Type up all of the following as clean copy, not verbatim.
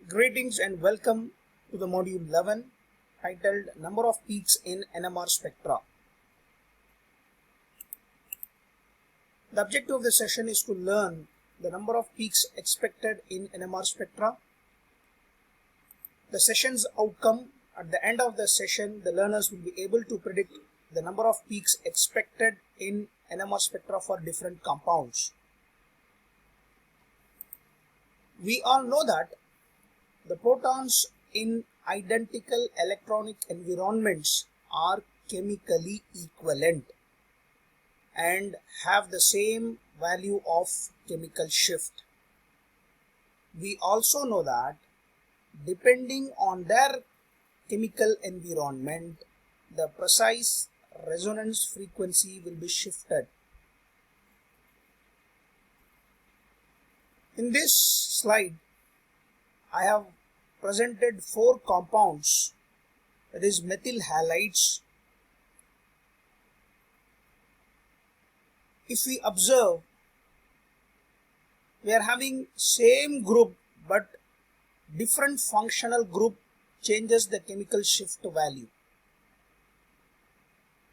Greetings and welcome to the module 11 titled Number of Peaks in NMR Spectra. The objective of the session is to learn the number of peaks expected in NMR spectra. The session's outcome: at the end of the session, the learners will be able to predict the number of peaks expected in NMR spectra for different compounds. We all know that the protons in identical electronic environments are chemically equivalent and have the same value of chemical shift. We also know that depending on their chemical environment, the precise resonance frequency will be shifted. In this slide, I have presented 4 compounds, that is methyl halides. If we observe, we are having same group but different functional group changes the chemical shift value.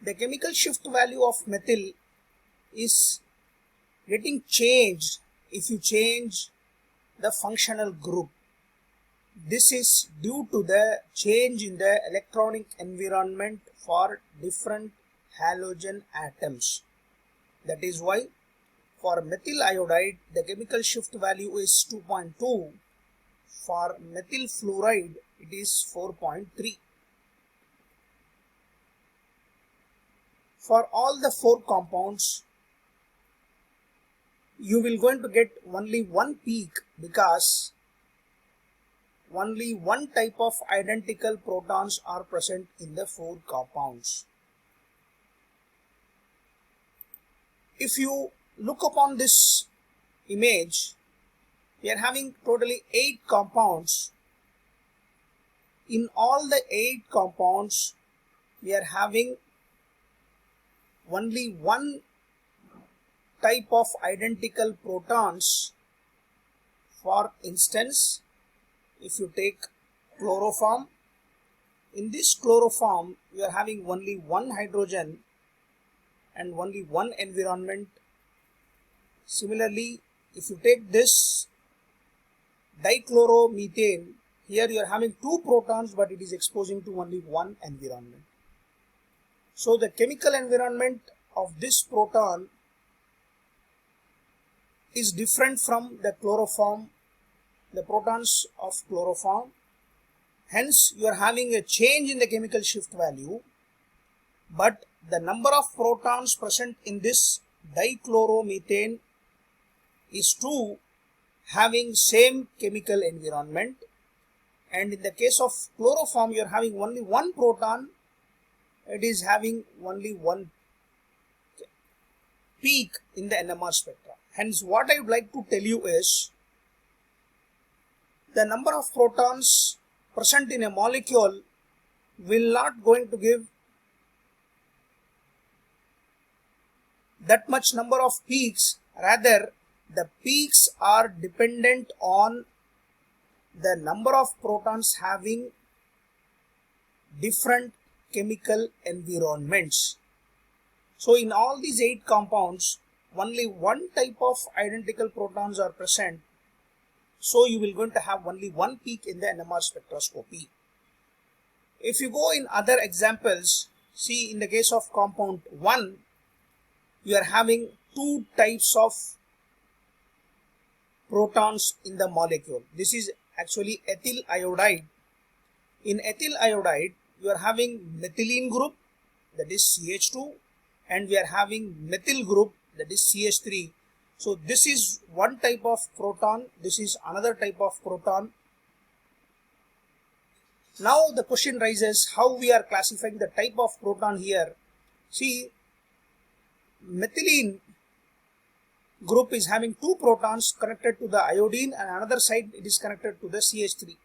The chemical shift value of methyl is getting changed if you change the functional group. This is due to the change in the electronic environment for different halogen atoms. That is why for methyl iodide the chemical shift value is 2.2. For methyl fluoride it is 4.3. For all the 4 compounds you will going to get only one peak because only one type of identical protons are present in the 4 compounds. If you look upon this image, we are having totally 8 compounds. In all the 8 compounds, we are having only one type of identical protons. For instance, if you take chloroform, in this chloroform we are having only one hydrogen and only one environment. Similarly, if you take this dichloromethane, here you are having 2 protons but it is exposing to only one environment. So the chemical environment of this proton is different from the chloroform, the protons of chloroform. Hence you are having a change in the chemical shift value, but the number of protons present in this dichloromethane is 2, having same chemical environment, and in the case of chloroform you are having only one proton, it is having only one peak in the NMR spectra. Hence what I would like to tell you is the number of protons present in a molecule will not going to give that much number of peaks, rather the peaks are dependent on the number of protons having different chemical environments. So in all these 8 compounds, only one type of identical protons are present. So you will going to have only one peak in the NMR spectroscopy. If you go in other examples, see in the case of compound 1, you are having 2 types of protons in the molecule. This is actually ethyl iodide. In ethyl iodide, you are having methylene group, that is CH2, and we are having methyl group, that is CH3. So this is one type of proton, this is another type of proton. Now the question rises, how we are classifying the type of proton here. See, methylene group is having 2 protons connected to the iodine and another side it is connected to the CH3.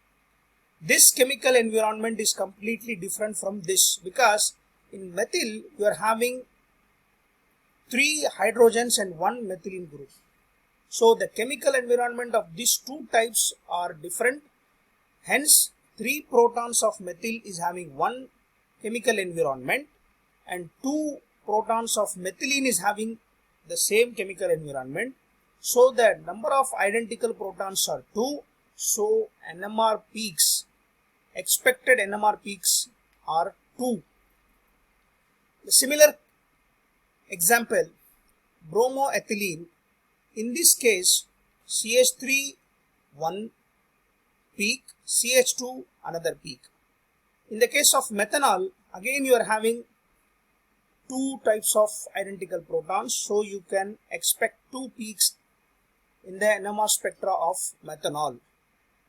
This chemical environment is completely different from this because in methyl you are having 3 hydrogens and 1 methylene group. So the chemical environment of these 2 types are different Hence 3 protons of methyl is having one chemical environment and 2 protons of methylene is having the same chemical environment. So the number of identical protons are 2. So NMR peaks, expected NMR peaks are 2. The similar example, bromoethylene, in this case CH3 one peak, CH2 another peak. In the case of methanol, again you are having 2 types of identical protons, so you can expect 2 peaks in the NMR spectra of methanol.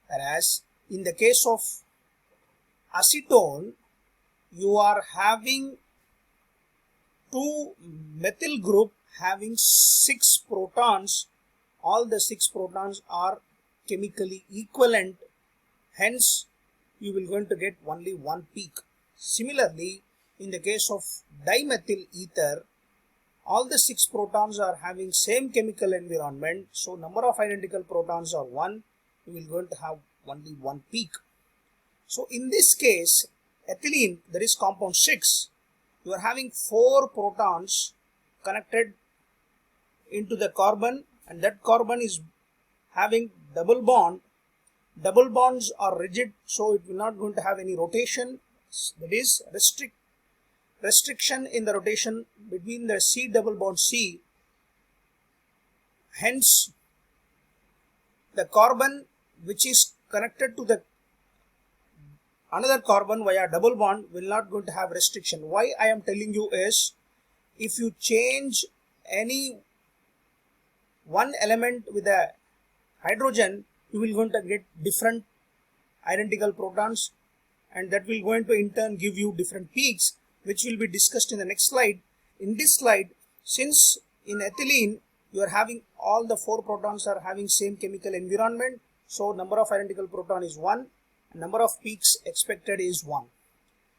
Whereas in the case of acetone, you are having 2 methyl group having 6 protons. All the 6 protons are chemically equivalent, hence you will going to get only one peak. Similarly, in the case of dimethyl ether, all the 6 protons are having same chemical environment, so number of identical protons are 1, you will going to have only one peak. So in this case, ethylene, that is compound 6, you are having 4 protons connected into the carbon, and that carbon is having double bond. Double bonds are rigid, so it will not going to have any rotation, that is restriction in the rotation between the C double bond C. Hence the carbon which is connected to the another carbon via double bond will not going to have restriction. Why I am telling you is, if you change any one element with a hydrogen, you will going to get different identical protons, and that will going to in turn give you different peaks, which will be discussed in the next slide. In this slide, since in ethylene you are having all the 4 protons are having same chemical environment, so number of identical proton is 1 and number of peaks expected is 1.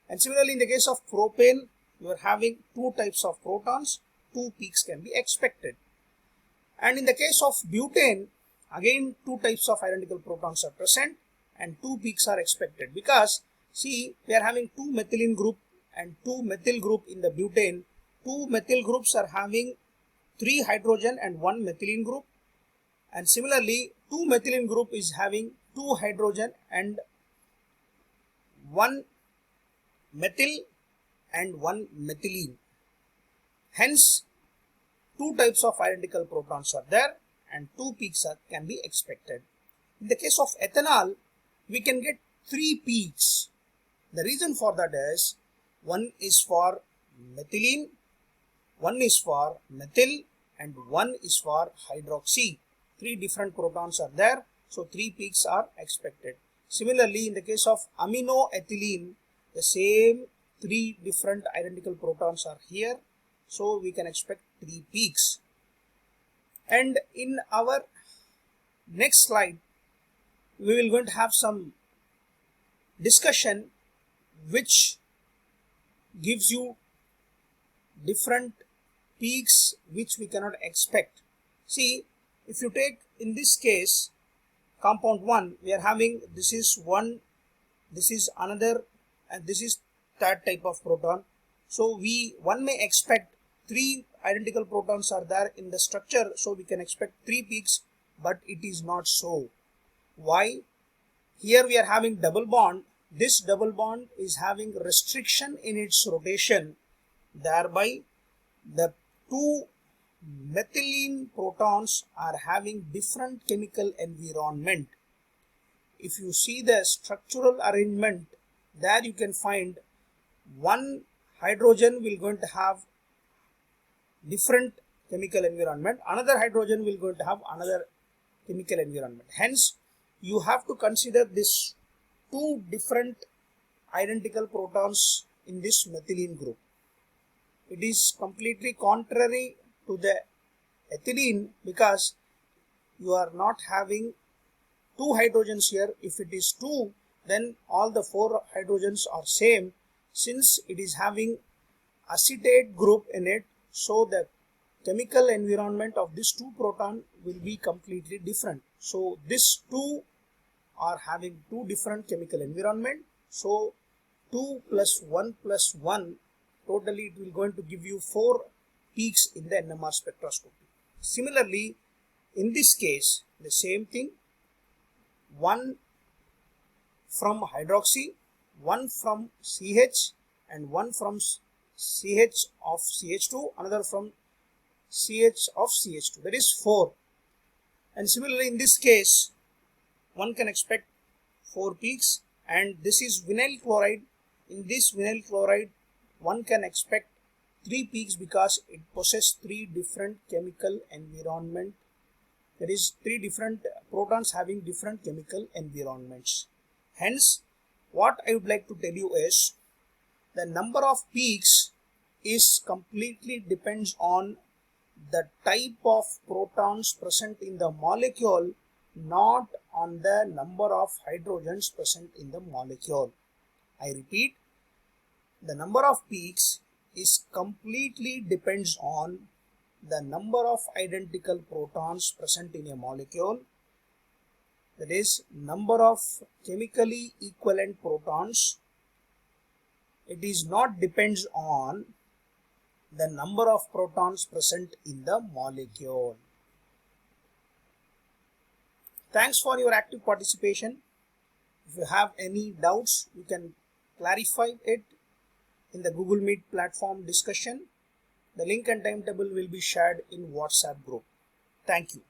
And similarly in the case of propane, you are having 2 types of protons, 2 peaks can be expected. And in the case of butane, again 2 types of identical protons are present and 2 peaks are expected, because see, we are having 2 methylene group and 2 methyl group in the butane. 2 methyl groups are having 3 hydrogen and 1 methylene group, and similarly 2 methylene group is having 2 hydrogen and 1 methyl and 1 methylene. Hence 2 types of identical protons are there and 2 peaks can be expected. In the case of ethanol, we can get 3 peaks. The reason for that is, one is for methylene, one is for methyl, and one is for hydroxy. 3 different protons are there, so 3 peaks are expected. Similarly, in the case of aminoethylene, the same 3 different identical protons are here, so we can expect 3 peaks. And in our next slide, we will going to have some discussion which gives you different peaks which we cannot expect. See, if you take in this case compound 1, we are having this is one, this is another, and this is third type of proton. So one may expect 3 identical protons are there in the structure, so we can expect 3 peaks, but it is not so. Why? Here we are having double bond. This double bond is having restriction in its rotation, thereby the 2 methylene protons are having different chemical environment. If you see the structural arrangement, there you can find one hydrogen will going to have different chemical environment, another hydrogen will going to have another chemical environment. Hence you have to consider this 2 different identical protons in this methylene group. It is completely contrary to the ethylene, because you are not having 2 hydrogens here. If it is 2, then all the 4 hydrogens are same. Since it is having acetate group in it, so the chemical environment of this 2 proton will be completely different. So this 2 are having two different chemical environment. So 2 plus 1 plus 1, totally it will going to give you 4 peaks in the NMR spectroscopy. Similarly, in this case, the same thing, one from hydroxy, one from CH, and one from CH of CH2, another from CH of CH2, that is 4. And similarly in this case, one can expect 4 peaks, and this is vinyl chloride. In this vinyl chloride, one can expect 3 peaks because it possesses 3 different chemical environment. There is 3 different protons having different chemical environments. Hence, what I would like to tell you is the number of peaks is completely depends on the type of protons present in the molecule, not on the number of hydrogens present in the molecule. I repeat, the number of peaks is completely depends on the number of identical protons present in a molecule, that is number of chemically equivalent protons. It is not depends on the number of protons present in the molecule. Thanks for your active participation. If you have any doubts, you can clarify it in the Google Meet platform discussion. The link and timetable will be shared in WhatsApp group. Thank you.